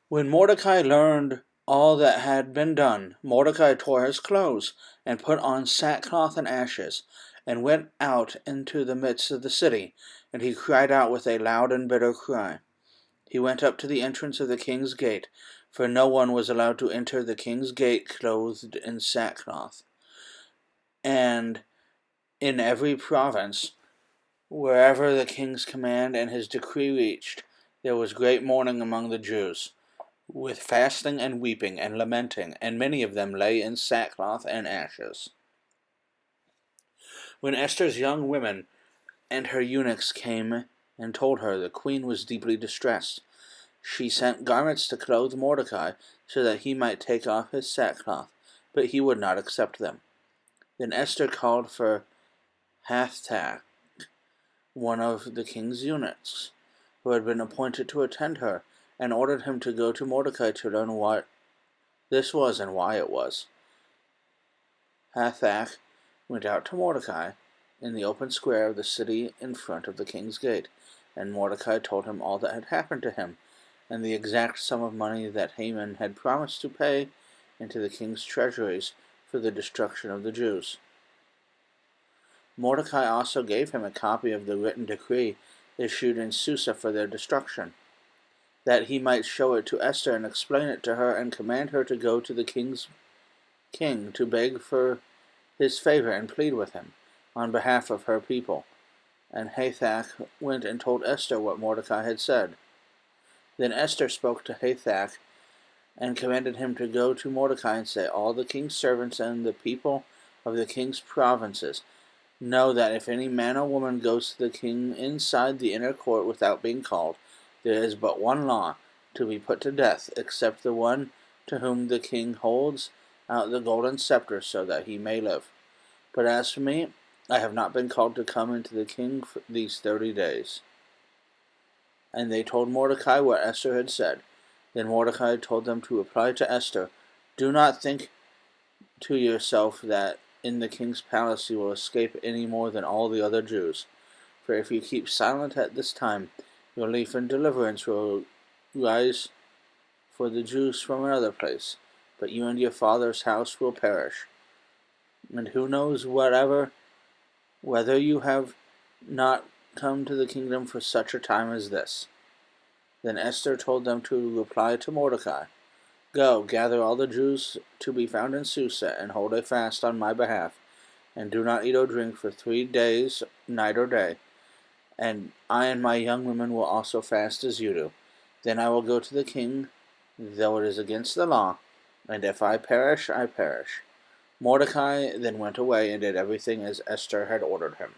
When Mordecai learned all that had been done, Mordecai tore his clothes, and put on sackcloth and ashes, and went out into the midst of the city, and he cried out with a loud and bitter cry. He went up to the entrance of the king's gate, for no one was allowed to enter the king's gate clothed in sackcloth. And in every province, wherever the king's command and his decree reached, there was great mourning among the Jews, with fasting and weeping and lamenting, and many of them lay in sackcloth and ashes. When Esther's young women and her eunuchs came and told her, the queen was deeply distressed. She sent garments to clothe Mordecai, so that he might take off his sackcloth, but he would not accept them. Then Esther called for Hathach, one of the king's eunuchs, who had been appointed to attend her, and ordered him to go to Mordecai to learn what this was and why it was. Hathach went out to Mordecai in the open square of the city in front of the king's gate, and Mordecai told him all that had happened to him, and the exact sum of money that Haman had promised to pay into the king's treasuries for the destruction of the Jews. Mordecai also gave him a copy of the written decree issued in Susa for their destruction, that he might show it to Esther and explain it to her and command her to go to the king to beg for his favor and plead with him on behalf of her people. And Hathach went and told Esther what Mordecai had said. Then Esther spoke to Hathach and commanded him to go to Mordecai and say, all the king's servants and the people of the king's provinces know that if any man or woman goes to the king inside the inner court without being called, there is but one law, to be put to death, except the one to whom the king holds out the golden scepter so that he may live. But as for me, I have not been called to come into the king for these 30 days. And they told Mordecai what Esther had said. Then Mordecai told them to reply to Esther, do not think to yourself that in the king's palace you will escape any more than all the other Jews. For if you keep silent at this time, relief and deliverance will rise for the Jews from another place, but you and your father's house will perish. And who knows whether you have not come to the kingdom for such a time as this. Then Esther told them to reply to Mordecai, go, gather all the Jews to be found in Susa, and hold a fast on my behalf, and do not eat or drink for 3 days, night or day. And I and my young women will also fast as you do. Then I will go to the king, though it is against the law, and if I perish, I perish. Mordecai then went away and did everything as Esther had ordered him.